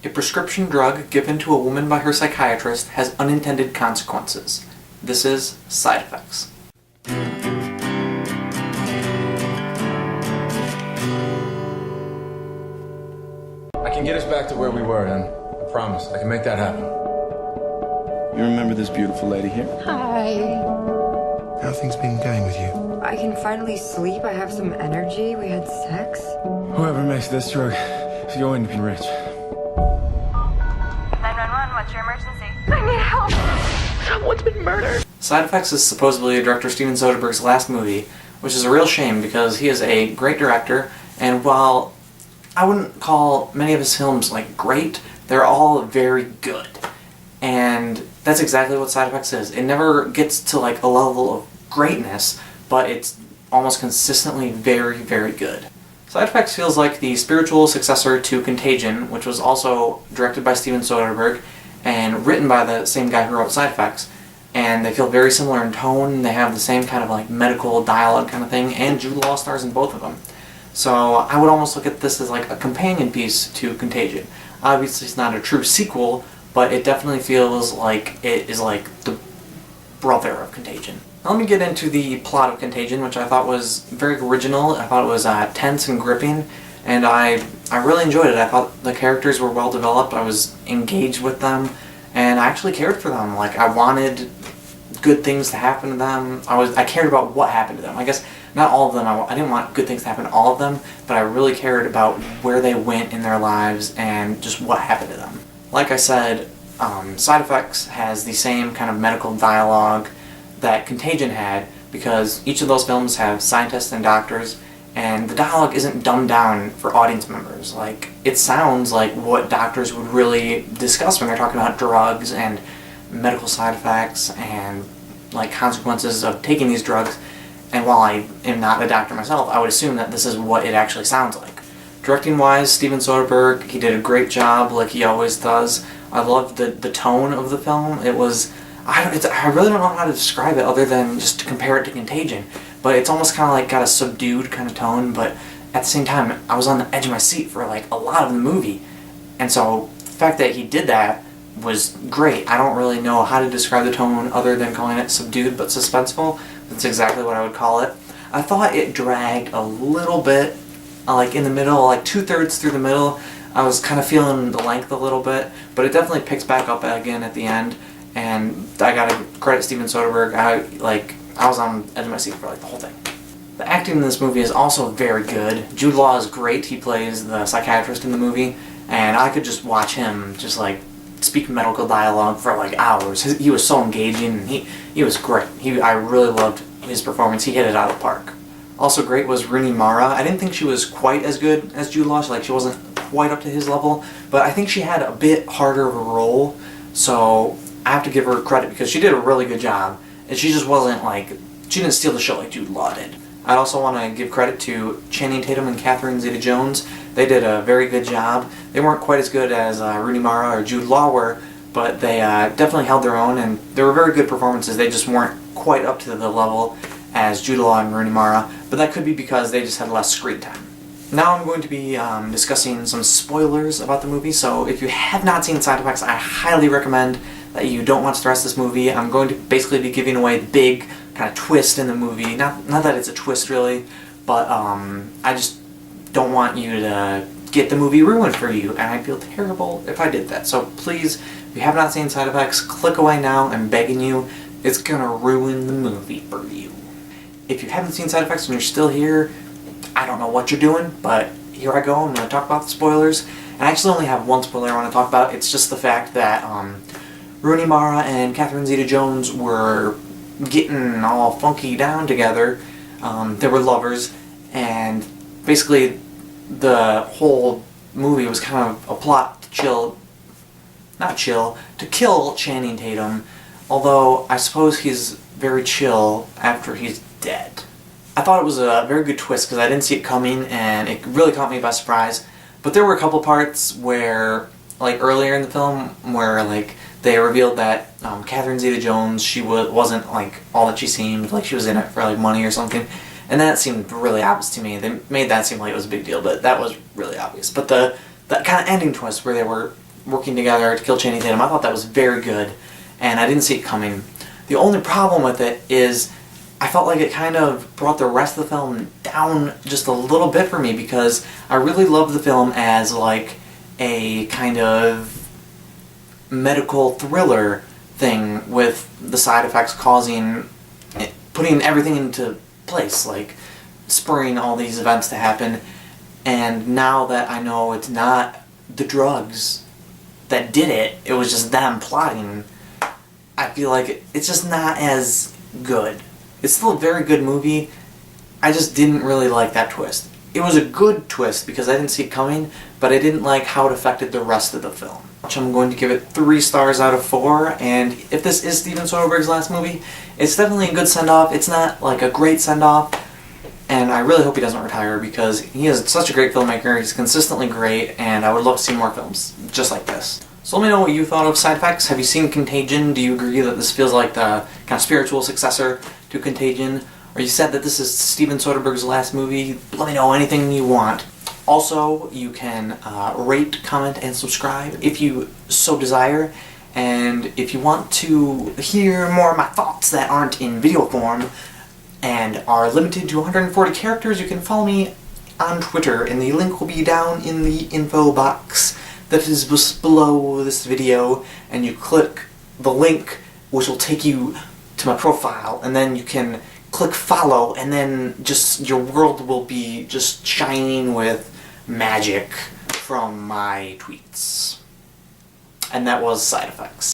A prescription drug given to a woman by her psychiatrist has unintended consequences. This is Side Effects. I can get us back to where we were, Em. I promise. I can make that happen. You remember this beautiful lady here? Hi. How have things been going with you? I can finally sleep. I have some energy. We had sex. Whoever makes this drug is going to be rich. 911, what's your emergency? I need help. Someone's been murdered. Side Effects is supposedly director Steven Soderbergh's last movie, which is a real shame because he is a great director, and while I wouldn't call many of his films like great, they're all very good. And that's exactly what Side Effects is. It never gets to like a level of greatness, but it's almost consistently very, very good. Side Effects feels like the spiritual successor to Contagion, which was also directed by Steven Soderbergh and written by the same guy who wrote Side Effects. And they feel very similar in tone. They have the same kind of like medical dialogue kind of thing, and Jude Law stars in both of them. So I would almost look at this as like a companion piece to Contagion. Obviously it's not a true sequel, but it definitely feels like it is like the brother of Contagion. Now let me get into the plot of Contagion, which I thought was very original. I thought it was tense and gripping, and I really enjoyed it. I thought the characters were well developed. I was engaged with them, and I actually cared for them. Like, I wanted good things to happen to them. I cared about what happened to them. I guess not all of them. I didn't want good things to happen to all of them, but I really cared about where they went in their lives and just what happened to them. Like I said, Side Effects has the same kind of medical dialogue that Contagion had, because each of those films have scientists and doctors, and the dialogue isn't dumbed down for audience members. Like, it sounds like what doctors would really discuss when they're talking about drugs and medical side effects and like consequences of taking these drugs. And while I am not a doctor myself, I would assume that this is what it actually sounds like. Directing wise, Steven Soderbergh, he did a great job like he always does. I loved the tone of the film. It was, I really don't know how to describe it other than just to compare it to Contagion, but it's almost kind of like got a subdued kind of tone, but at the same time I was on the edge of my seat for like a lot of the movie, and so the fact that he did that was great. I don't really know how to describe the tone other than calling it subdued but suspenseful. That's exactly what I would call it. I thought it dragged a little bit, like in the middle, like 2/3 through the middle. I was kind of feeling the length a little bit, but it definitely picks back up again at the end, and I gotta credit Steven Soderbergh. I was on the edge of my seat for like the whole thing. The acting in this movie is also very good. Jude Law is great. He plays the psychiatrist in the movie, and I could just watch him just like speak medical dialogue for like hours. He was so engaging, and he was great. I really loved his performance. He hit it out of the park. Also great was Rooney Mara. I didn't think she was quite as good as Jude Law. Like, she wasn't quite up to his level, but I think she had a bit harder of a role, so I have to give her credit because she did a really good job, and she just wasn't like, she didn't steal the show like Jude Law did. I also want to give credit to Channing Tatum and Catherine Zeta-Jones. They did a very good job. They weren't quite as good as Rooney Mara or Jude Law were, but they definitely held their own, and they were very good performances. They just weren't quite up to the level as Jude Law and Rooney Mara, but that could be because they just had less screen time. Now I'm going to be discussing some spoilers about the movie, so if you have not seen Side Effects, I highly recommend that you don't watch the rest of this movie. I'm going to basically be giving away the big kind of twist in the movie. Not that it's a twist really, but I just don't want you to get the movie ruined for you, and I'd feel terrible if I did that. So please, if you have not seen Side Effects, click away now. I'm begging you. It's gonna ruin the movie for you. If you haven't seen Side Effects and you're still here, I don't know what you're doing, but here I go. I'm going to talk about the spoilers. And I actually only have one spoiler I want to talk about. It's just the fact that Rooney Mara and Catherine Zeta-Jones were getting all funky down together. They were lovers, and basically the whole movie was kind of a plot to to kill Channing Tatum, although I suppose he's very chill after he's dead. I thought it was a very good twist because I didn't see it coming, and it really caught me by surprise. But there were a couple parts where, like earlier in the film, where like they revealed that Catherine Zeta-Jones, she wasn't like all that she seemed, like she was in it for like money or something, and that seemed really obvious to me. They made that seem like it was a big deal, but that was really obvious. But that kind of ending twist where they were working together to kill Channing Tatum. I thought that was very good, and I didn't see it coming. The only problem with it is I felt like it kind of brought the rest of the film down just a little bit for me, because I really loved the film as like a kind of medical thriller thing with the side effects putting everything into place, like spurring all these events to happen. And now that I know it's not the drugs that did it, it was just them plotting, I feel like it's just not as good. It's still a very good movie. I just didn't really like that twist. It was a good twist because I didn't see it coming, but I didn't like how it affected the rest of the film. I'm going to give it 3 stars out of 4, and if this is Steven Soderbergh's last movie, it's definitely a good send-off. It's not like a great send-off, and I really hope he doesn't retire because he is such a great filmmaker. He's consistently great, and I would love to see more films just like this. So let me know what you thought of Side Effects. Have you seen Contagion? Do you agree that this feels like the kind of spiritual successor to Contagion? Are you sad that this is Steven Soderbergh's last movie? Let me know anything you want. Also, you can rate, comment, and subscribe if you so desire. And if you want to hear more of my thoughts that aren't in video form and are limited to 140 characters, you can follow me on Twitter, and the link will be down in the info box that is just below this video, and you click the link which will take you to my profile, and then you can click follow, and then just your world will be just shining with magic from my tweets. And that was Side Effects.